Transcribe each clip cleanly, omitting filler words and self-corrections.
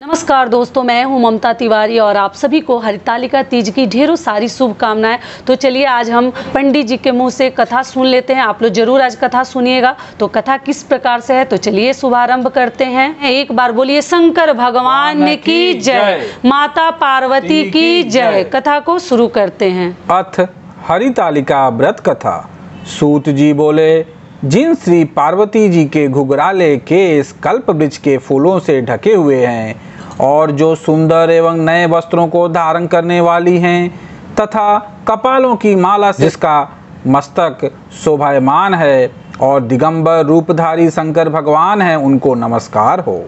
नमस्कार दोस्तों, मैं हूं ममता तिवारी और आप सभी को हरितालिका तीज की ढेरों सारी शुभकामनाएं। तो चलिए आज हम पंडित जी के मुंह से कथा सुन लेते हैं। आप लोग जरूर आज कथा सुनिएगा। तो कथा किस प्रकार से है, तो चलिए शुभारंभ करते हैं। एक बार बोलिए शंकर भगवान की जय, माता पार्वती की जय। कथा को शुरू करते हैं। अथ हरितालिका व्रत कथा। सूत जी बोले, जिन श्री पार्वती जी के घुघराले केस कल्प वृक्ष के फूलों से ढके हुए हैं और जो सुंदर एवं नए वस्त्रों को धारण करने वाली हैं तथा कपालों की माला से जिसका मस्तक शोभायमान है और दिगंबर रूपधारी शंकर भगवान हैं, उनको नमस्कार हो।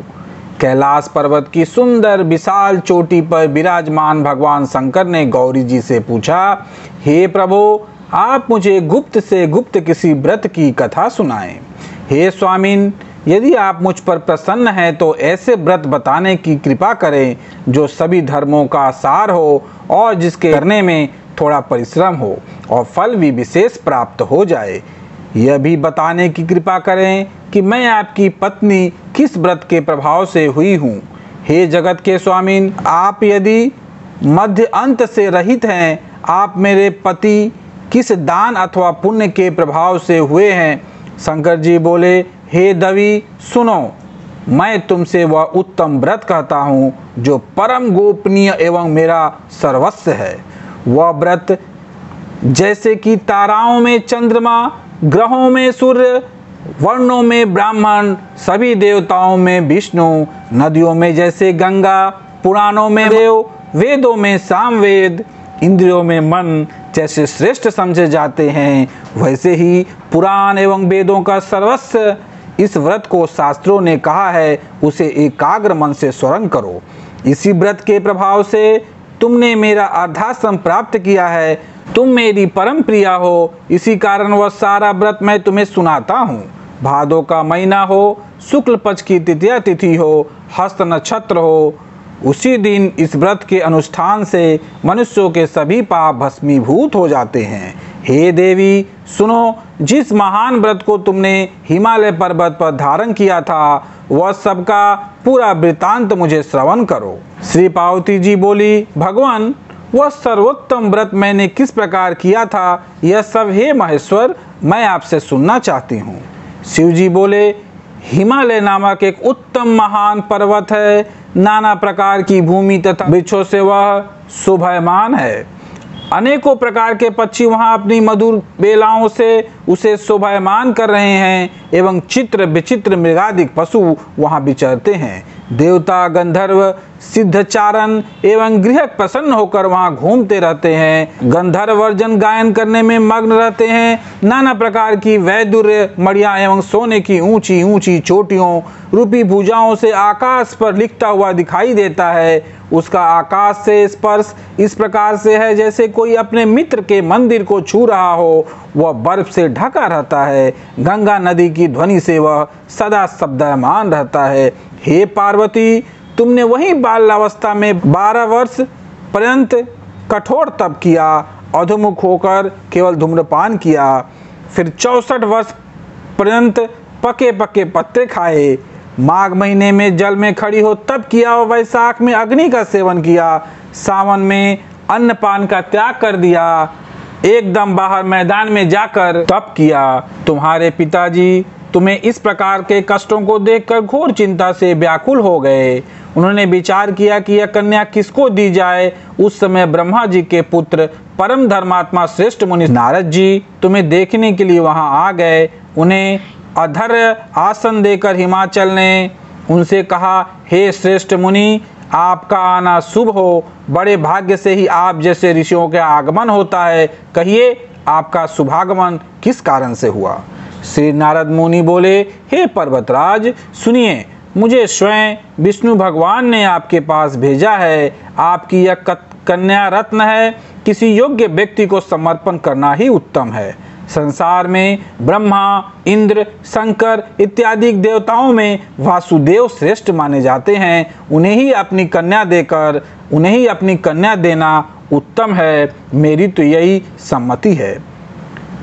कैलाश पर्वत की सुंदर विशाल चोटी पर विराजमान भगवान शंकर ने गौरी जी से पूछा, हे प्रभु, आप मुझे गुप्त से गुप्त किसी व्रत की कथा सुनाएं। हे स्वामिन, यदि आप मुझ पर प्रसन्न हैं तो ऐसे व्रत बताने की कृपा करें जो सभी धर्मों का सार हो और जिसके करने में थोड़ा परिश्रम हो और फल भी विशेष प्राप्त हो जाए। यह भी बताने की कृपा करें कि मैं आपकी पत्नी किस व्रत के प्रभाव से हुई हूँ। हे जगत के स्वामिन, आप यदि मध्य अंत से रहित हैं, आप मेरे पति किस दान अथवा पुण्य के प्रभाव से हुए हैं। शंकर जी बोले, हे दवी सुनो, मैं तुमसे वह उत्तम व्रत कहता हूँ जो परम गोपनीय एवं मेरा सर्वस्व है। वह व्रत जैसे कि ताराओं में चंद्रमा, ग्रहों में सूर्य, वर्णों में ब्राह्मण, सभी देवताओं में विष्णु, नदियों में जैसे गंगा, पुराणों में देव, वेदों में सामवेद, इंद्रियों में मन जैसे श्रेष्ठ समझे जाते हैं, वैसे ही पुराण एवं वेदों का सर्वस्व इस व्रत को शास्त्रों ने कहा है, उसे एकाग्र मन से स्मरण करो। इसी व्रत के प्रभाव से तुमने मेरा अर्धाश्रम प्राप्त किया है। तुम मेरी परम प्रिया हो, इसी कारण वह सारा व्रत मैं तुम्हें सुनाता हूँ। भादों का महीना हो, शुक्ल पक्ष की तृतीया तिथि हो, हस्त नक्षत्र हो, उसी दिन इस व्रत के अनुष्ठान से मनुष्यों के सभी पाप भस्मीभूत हो जाते हैं। हे देवी सुनो, जिस महान व्रत को तुमने हिमालय पर्वत पर धारण किया था, वह सबका पूरा वृतांत मुझे श्रवण करो। श्री पार्वती जी बोली, भगवान, वह सर्वोत्तम व्रत मैंने किस प्रकार किया था, यह सब हे महेश्वर मैं आपसे सुनना चाहती हूँ। शिव जी बोले, हिमालय नामक एक उत्तम महान पर्वत है। नाना प्रकार की भूमि तथा वृक्षों से वह शोभायमान है। अनेकों प्रकार के पक्षी वहां अपनी मधुर बेलाओं से उसे शोभायमान कर रहे हैं एवं चित्र विचित्र मृगादिक पशु वहां विचरते हैं। देवता, गंधर्व, सिद्धचारण एवं गृहक प्रसन्न होकर वहां घूमते रहते हैं। गंधर्व वर्जन गायन करने में मग्न रहते हैं। नाना प्रकार की वैदुर्य मणियां एवं सोने की ऊंची ऊंची चोटियों रूपी भुजाओं से आकाश पर लिखता हुआ दिखाई देता है। उसका आकाश से स्पर्श इस प्रकार से है जैसे कोई अपने मित्र के मंदिर को छू रहा हो। वह बर्फ से ढका रहता है। गंगा नदी की ध्वनि से वह सदा शब्दमान रहता है। हे पार्वती, तुमने वही बाल्यावस्था में 12 वर्ष पर्यंत कठोर तप किया, अधोमुख होकर केवल धूम्रपान किया, फिर 64 वर्ष पर्यंत पके पके पत्ते खाए, माघ महीने में जल में खड़ी हो तप किया और वैशाख में अग्नि का सेवन किया, सावन में अन्नपान का त्याग कर दिया, एकदम बाहर मैदान में जाकर तप किया। तुम्हारे पिताजी तुम्हें इस प्रकार के कष्टों को देखकर घोर चिंता से व्याकुल हो गए। उन्होंने विचार किया कि यह कन्या किसको दी जाए। उस समय ब्रह्मा जी के पुत्र परम धर्मात्मा श्रेष्ठ मुनि नारद जी तुम्हें देखने के लिए वहां आ गए। उन्हें अधर्य आसन देकर हिमाचल ने उनसे कहा, हे श्रेष्ठ मुनि, आपका आना शुभ हो। बड़े भाग्य से ही आप जैसे ऋषियों का आगमन होता है। कहिए, आपका शुभागमन किस कारण से हुआ। श्री नारद मुनि बोले, हे पर्वतराज सुनिए, मुझे स्वयं विष्णु भगवान ने आपके पास भेजा है। आपकी यह कन्या रत्न है। किसी योग्य व्यक्ति को समर्पण करना ही उत्तम है। संसार में ब्रह्मा, इंद्र, शंकर इत्यादि देवताओं में वासुदेव श्रेष्ठ माने जाते हैं। उन्हें ही अपनी कन्या देना उत्तम है। मेरी तो यही सम्मति है।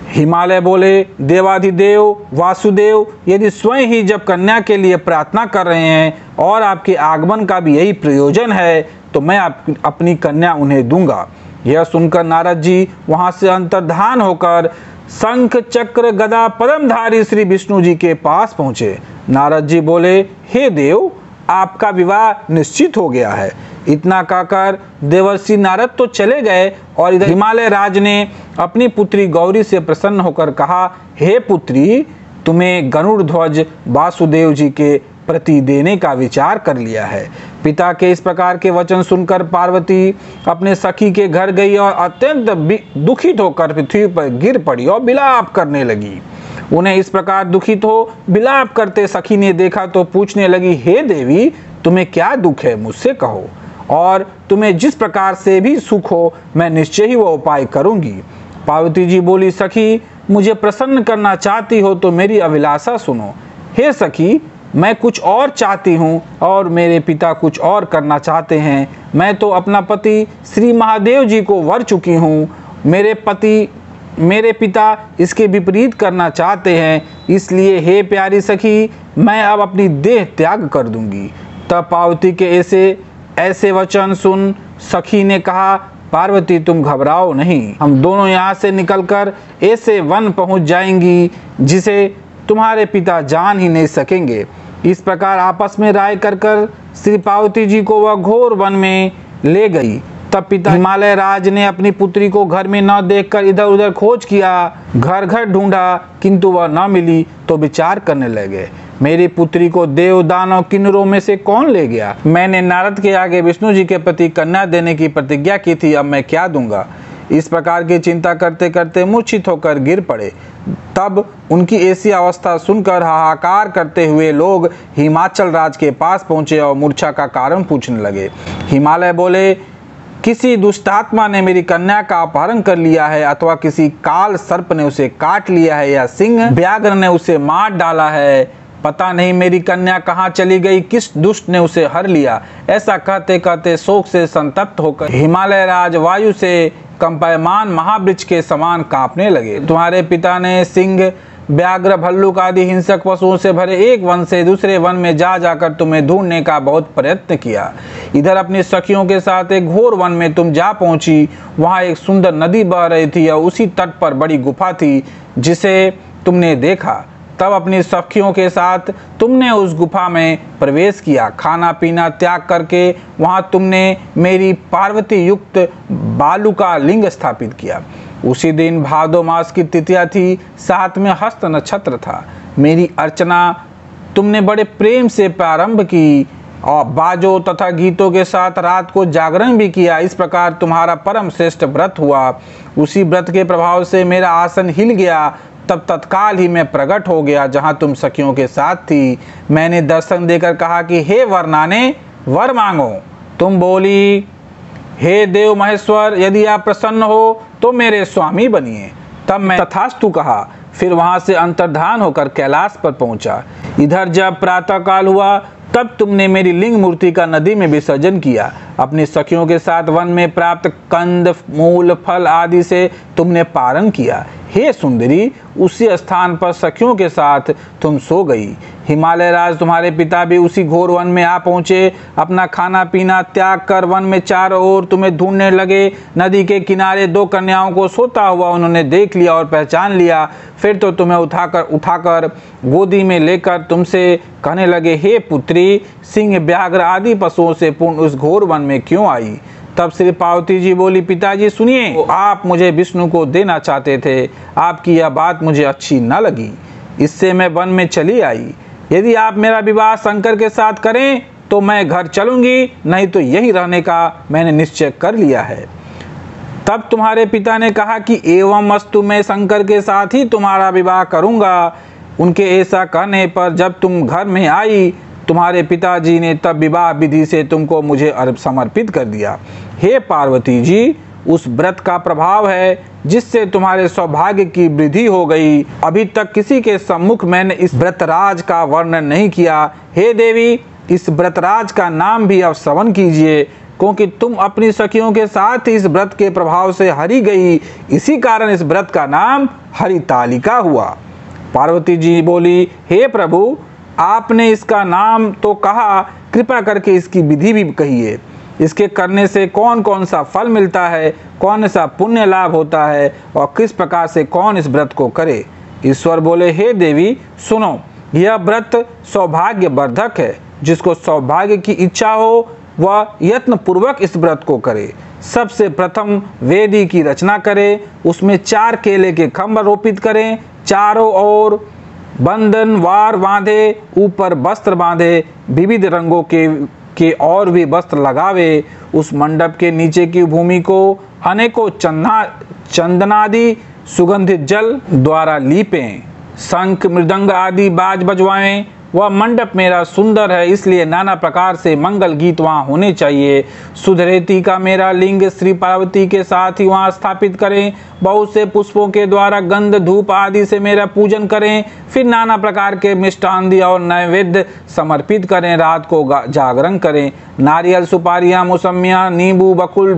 हिमालय बोले, देवाधिदेव वासुदेव, यदि स्वयं ही जब कन्या के लिए प्रार्थना कर रहे हैं और आपके आगमन का भी यही प्रयोजन है तो मैं अपनी कन्या उन्हें दूंगा। यह सुनकर नारद जी वहां से अंतर्धान होकर शंख चक्र गदा पद्मधारी श्री विष्णु जी के पास पहुंचे। नारद जी बोले, हे देव, आपका विवाह निश्चित हो गया है। इतना कहकर देवर्षि नारद तो चले गए और इधर हिमालय राज ने अपनी पुत्री गौरी से प्रसन्न होकर कहा, हे पुत्री, तुम्हें गरुड़ ध्वज वासुदेव जी के प्रति देने का विचार कर लिया है। पिता के इस प्रकार के वचन सुनकर पार्वती अपने सखी के घर गई और अत्यंत दुखित होकर पृथ्वी पर गिर पड़ी और विलाप करने लगी। उन्हें इस प्रकार दुखित हो विलाप करते सखी ने देखा तो पूछने लगी, हे देवी, तुम्हें क्या दुख है, मुझसे कहो, और तुम्हें जिस प्रकार से भी सुख हो मैं निश्चय ही वो उपाय करूंगी। पार्वती जी बोली, सखी, मुझे प्रसन्न करना चाहती हो तो मेरी अभिलाषा सुनो। हे सखी, मैं कुछ और चाहती हूँ और मेरे पिता कुछ और करना चाहते हैं। मैं तो अपना पति श्री महादेव जी को वर चुकी हूँ। मेरे पिता इसके विपरीत करना चाहते हैं, इसलिए हे प्यारी सखी, मैं अब अपनी देह त्याग कर दूंगी। तब पार्वती के ऐसे वचन सुन सखी ने कहा, पार्वती, तुम घबराओ नहीं, हम दोनों यहाँ से निकलकर ऐसे वन पहुँच जाएंगी जिसे तुम्हारे पिता जान ही नहीं सकेंगे। इस प्रकार आपस में राय कर श्री पार्वती जी को वह घोर वन में ले गई। तब पिता हिमालय राज ने अपनी पुत्री को घर में न देखकर इधर उधर खोज किया, घर घर ढूंढा, किंतु वह न मिली तो विचार करने लगे, मेरी पुत्री को देव दानव किन्नरों में से कौन ले गया? मैंने नारद के आगे विष्णु जी के प्रति कन्या देने की प्रतिज्ञा की थी, अब मैं क्या दूंगा? इस प्रकार की चिंता करते करते मूर्छित होकर गिर पड़े। तब उनकी ऐसी अवस्था सुनकर हाहाकार करते हुए लोग हिमाचल राज के पास पहुंचे और मूर्छा का कारण पूछने लगे। हिमालय बोले, किसी दुष्टात्मा ने मेरी कन्या का अपहरण कर लिया है, अथवा किसी काल सर्प ने उसे काट लिया है, या सिंह व्याघ्र ने उसे मार डाला है। पता नहीं मेरी कन्या कहाँ चली गई, किस दुष्ट ने उसे हर लिया। ऐसा कहते कहते शोक से संतप्त होकर हिमालय राज वायु से कंपायमान महावृक्ष के समान कांपने लगे। तुम्हारे पिता ने सिंह व्याघ्र भल्लुक आदि हिंसक पशुओं से भरे एक वन से दूसरे वन में जाकर तुम्हें ढूंढने का बहुत प्रयत्न किया। इधर अपनी सखियों के साथ एक घोर वन में तुम जा पहुंची। वहां एक सुंदर नदी बह रही थी और उसी तट पर बड़ी गुफा थी जिसे तुमने देखा। तब अपनी सखियों के साथ तुमने उस गुफा में प्रवेश किया। खाना पीना त्याग करके वहां तुमने मेरी पार्वती युक्त बालू का लिंग स्थापित किया। उसी दिन भादो मास की तिथिया थी, साथ में हस्त नक्षत्र था। मेरी अर्चना तुमने बड़े प्रेम से प्रारंभ की और बाजों तथा गीतों के साथ रात को जागरण भी किया। इस प्रकार तुम्हारा परम श्रेष्ठ व्रत हुआ। उसी व्रत के प्रभाव से मेरा आसन हिल गया। तब तत्काल ही मैं प्रकट हो गया जहां तुम सखियों के साथ थी। मैंने दर्शन देकर कहा कि हे वरनाने, वर मांगो। तुम बोली, हे देव महेश्वर, यदि आप प्रसन्न हो तो मेरे स्वामी बनिए। तब मैं तथास्तु कहा। फिर वहां से अंतर्धान होकर कैलाश पर पहुंचा। इधर जब प्रातः काल हुआ तब तुमने मेरी लिंग मूर्ति का नदी में विसर्जन किया। अपनी सखियों के साथ वन में प्राप्त कंद मूल फल आदि से तुमने पारण किया। हे सुंदरी, उसी स्थान पर सखियों के साथ तुम सो गई। हिमालय राज तुम्हारे पिता भी उसी घोर वन में आ पहुंचे। अपना खाना पीना त्याग कर वन में चारों ओर तुम्हें ढूंढने लगे। नदी के किनारे दो कन्याओं को सोता हुआ उन्होंने देख लिया और पहचान लिया। फिर तो तुम्हें उठाकर गोदी में लेकर तुमसे कहने लगे, हे पुत्री, सिंह व्याघ्र आदि पशुओं से पूर्ण उस घोर वन में क्यों आई? तब श्री पार्वती जी बोली, पिताजी सुनिए, आप मुझे विष्णु को देना चाहते थे। आपकी यह बात मुझे अच्छी न लगी, इससे मैं वन में चली आई। यदि आप मेरा विवाह शंकर के साथ करें तो मैं घर चलूंगी, नहीं तो यहीं रहने का मैंने निश्चय कर लिया है। तब तुम्हारे पिता ने कहा कि एवं अस्तु, मैं शंकर के साथ ही तुम्हारा विवाह करूंगा। उनके ऐसा कहने पर जब तुम घर में आई, तुम्हारे पिताजी ने तब विवाह विधि से तुमको मुझे समर्पित कर दिया। हे पार्वती जी, उस व्रत का प्रभाव है जिससे तुम्हारे सौभाग्य की वृद्धि हो गई। अभी तक किसी के सम्मुख मैंने इस व्रतराज का वर्णन नहीं किया। हे देवी, इस व्रतराज का नाम भी अब श्रवण कीजिए। क्योंकि तुम अपनी सखियों के साथ इस व्रत के प्रभाव से हरी गई, इसी कारण इस व्रत का नाम हरितालिका हुआ। पार्वती जी बोली, हे प्रभु, आपने इसका नाम तो कहा, कृपा करके इसकी विधि भी कहिए। इसके करने से कौन कौन सा फल मिलता है, कौन सा पुण्य लाभ होता है और किस प्रकार से कौन इस व्रत को करे। ईश्वर बोले, हे देवी सुनो, यह व्रत सौभाग्य वर्धक है। जिसको सौभाग्य की इच्छा हो वह यत्न पूर्वक इस व्रत को करे। सबसे प्रथम वेदी की रचना करे, उसमें 4 केले के खम्भ रोपित करें, चारों ओर बंधन वार बांधे, ऊपर वस्त्र बांधे, विविध रंगों के और भी वस्त्र लगावे। उस मंडप के नीचे की भूमि को अनेकों चंदनादि सुगंधित जल द्वारा लीपें, शंख मृदंग आदि बाज बजवाएं। वह मंडप मेरा सुंदर है, इसलिए नाना प्रकार से मंगल गीत वहाँ होने चाहिए। सुधरेती का मेरा लिंग श्री पार्वती के साथ ही वहाँ स्थापित करें। बहुत से पुष्पों के द्वारा गंध धूप आदि से मेरा पूजन करें। फिर नाना प्रकार के मिष्टान और नैवेद्य समर्पित करें। रात को जागरण करें। नारियल सुपारियाँ मौसमियाँ नींबू बकुल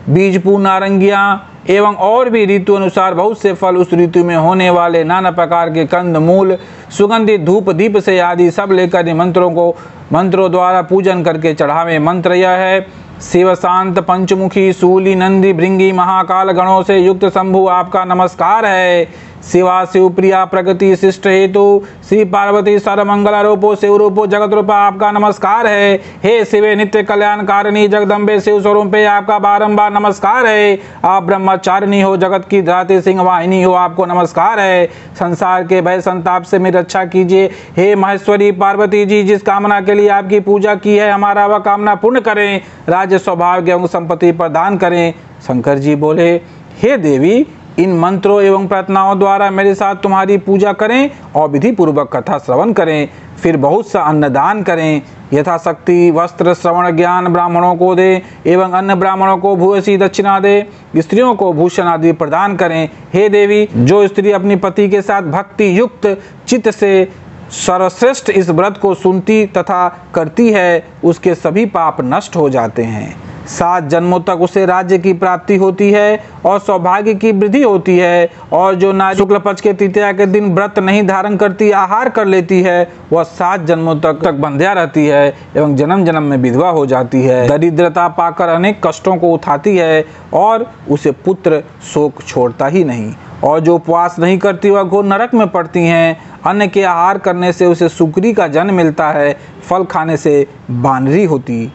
बीजपू नारंगियाँ एवं और भी ऋतु अनुसार बहुत से फल, उस ऋतु में होने वाले नाना प्रकार के कंद मूल, सुगंधित धूप दीप से आदि सब लेकर मंत्रों द्वारा पूजन करके चढ़ावे। मंत्र यह है, शिव शांत पंचमुखी शूली नंदी भृंगी महाकाल गणों से युक्त शंभु आपका नमस्कार है। शिवा शिवप्रिया प्रगति शिष्ट हेतु श्री पार्वती सर्वमंगल रूपो शिव रूपो जगत रूपा आपका नमस्कार है। हे शिवे नित्य कल्याणकारिणी जगदम्बे शिव स्वरूपे आपका बारंबार नमस्कार है। आप ब्रह्मचारिणी हो, जगत की धात्री सिंह वाहिनी हो, आपको नमस्कार है। संसार के भय संताप से मेरी रक्षा कीजिए। हे महेश्वरी पार्वती जी, जिस कामना के लिए आपकी पूजा की है हमारा वह कामना पूर्ण करें। राज्य सौभाग्य एवं संपत्ति प्रदान करें। शंकर जी बोले, हे देवी, इन मंत्रों एवं प्रार्थनाओं द्वारा मेरे साथ तुम्हारी पूजा करें और विधि पूर्वक कथा श्रवण करें। फिर बहुत सा अन्नदान करें। यथाशक्ति वस्त्र श्रवण ज्ञान ब्राह्मणों को दें एवं अन्य ब्राह्मणों को भूयसी दक्षिणा दे। स्त्रियों को भूषण आदि प्रदान करें। हे देवी, जो स्त्री अपनी पति के साथ भक्ति युक्त चित्त से सर्वश्रेष्ठ इस व्रत को सुनती तथा करती है, उसके सभी पाप नष्ट हो जाते हैं। 7 जन्मों तक उसे राज्य की प्राप्ति होती है और सौभाग्य की वृद्धि होती है। और जो नारी शुक्ल पक्ष के तृतीया के दिन व्रत नहीं धारण करती, आहार कर लेती है, वह 7 जन्मों तक बंध्या रहती है एवं जन्म जन्म में विधवा हो जाती है। दरिद्रता पाकर अनेक कष्टों को उठाती है और उसे पुत्र शोक छोड़ता ही नहीं। और जो उपवास नहीं करती वह घोर नरक में पड़ती हैं। अन्न के आहार करने से उसे सुकरी का जन्म मिलता है, फल खाने से बानरी होती,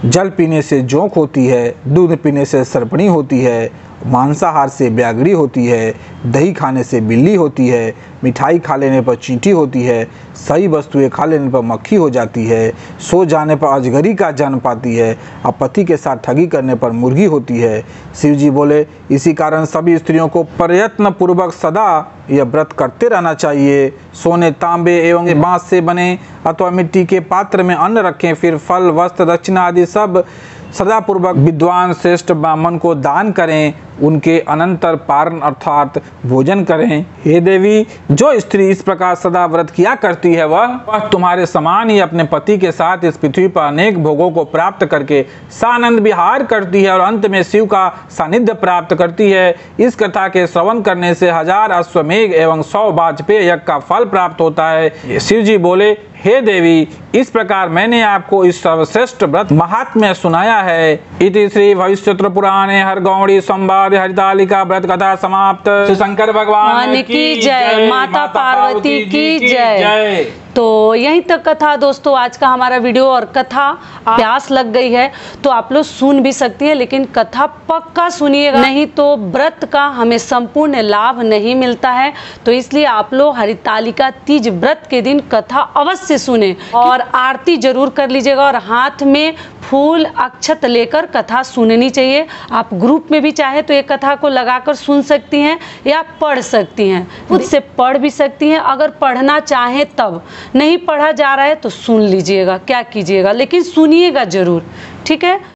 जल पीने से जोंक होती है, दूध पीने से सर्पणी होती है, मांसाहार से ब्यागड़ी होती है, दही खाने से बिल्ली होती है, मिठाई खा लेने पर चींटी होती है, सही वस्तुएं खा लेने पर मक्खी हो जाती है, सो जाने पर अजगरी का जन्म पाती है, और पति के साथ ठगी करने पर मुर्गी होती है। शिव जी बोले, इसी कारण सभी स्त्रियों को प्रयत्न पूर्वक सदा यह व्रत करते रहना चाहिए। सोने तांबे एवं बांस से बने अथवा मिट्टी के पात्र में अन्न रखें। फिर फल वस्त्र दक्षिणा आदि सब सदापूर्वक विद्वान श्रेष्ठ ब्राह्मण को दान करें। उनके अनंतर पारण अर्थात भोजन करें। हे देवी, जो स्त्री इस प्रकार सदा व्रत किया करती है वह तुम्हारे समान ही अपने पति के साथ इस पृथ्वी पर अनेक भोगों को प्राप्त करके सानंद विहार करती है और अंत में शिव का सानिध्य प्राप्त करती है। इस कथा के श्रवण करने से 1000 अश्वमेघ एवं 100 वाजपेय यज्ञ का फल प्राप्त होता है। शिव जी बोले, हे देवी, इस प्रकार मैंने आपको इस सर्वश्रेष्ठ व्रत महात्म्य सुनाया है। इति श्री भविष्योत्तर पुराणे हरगौड़ी संवाद हरितालिका व्रत कथा समाप्त। श्री शंकर भगवान की जय, माता पार्वती की जय। तो यहीं तक कथा दोस्तों आज का हमारा वीडियो। और कथा प्यास लग गई है तो आप लोग सुन भी सकती हैं, लेकिन कथा पक्का सुनिएगा, नहीं तो व्रत का हमें संपूर्ण लाभ नहीं मिलता है। तो इसलिए आप लोग हरितालिका तीज व्रत के दिन कथा अवश्य सुने और आरती जरूर कर लीजिएगा और हाथ में फूल अक्षत लेकर कथा सुननी चाहिए। आप ग्रुप में भी चाहे तो एक कथा को लगाकर सुन सकती हैं या पढ़ सकती हैं, खुद से पढ़ भी सकती हैं अगर पढ़ना चाहें तब। नहीं पढ़ा जा रहा है तो सुन लीजिएगा, क्या कीजिएगा, लेकिन सुनिएगा जरूर, ठीक है।